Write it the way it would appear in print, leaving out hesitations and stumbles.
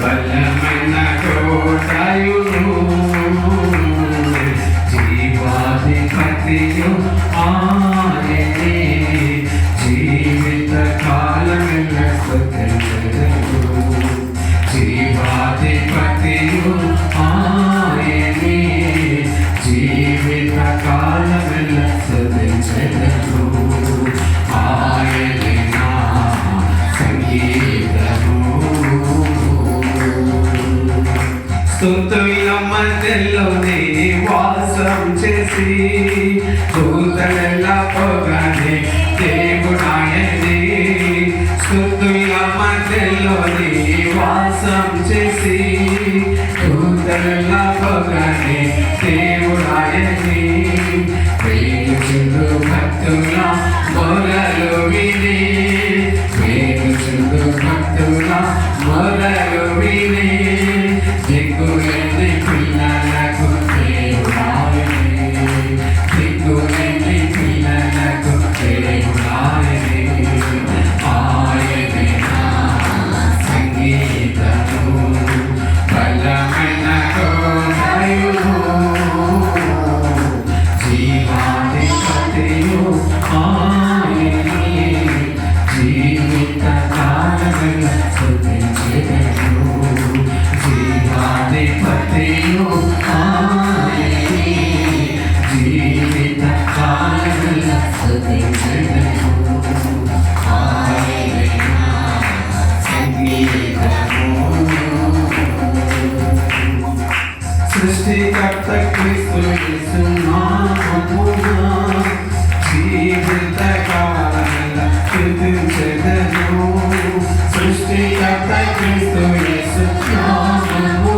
బలమైన కోటయును జీవాధిపతియు ఆయనే జీవిత కాలమెల్ల స్తుతించెదను జీవాధిపతియు ఆయనే జీవిత కాలమెల్ల స్తుతించెదను ఆయనే నా సంగీతము స్తుతుల మధ్యలోనే వాసం చేసి దూతల పొగనే దేవుడాయనే స్తుతుల మధ్యలోనే వాసం చేసి దూతల పొగనే దేవుడాయనే వేడుచుండు భక్తుల మొరలు విని వేడుచుండు భక్తుల మొరలు విని దిక్కులేని పిల్లలకు దేవుడాయనే దిక్కులేని పిల్లలకు దేవుడాయనే ఆయనే నా సంగీతము బలమైన కోటయును జీవాధిపతియు ఆయనే జీవిత కాలమెల్ల స్తుతించెదను జీవాధిపతియు ఆయనే జీవిత కాలమెల్ల స్తుతించెదను ఆయనే నా సంగీతము సృష్టికర్త క్రీస్తు యేసు నామమున జీవిత కాలమెల్ల స్తుతించెదను సృష్టికర్త క్రీస్తు యేసు నామమున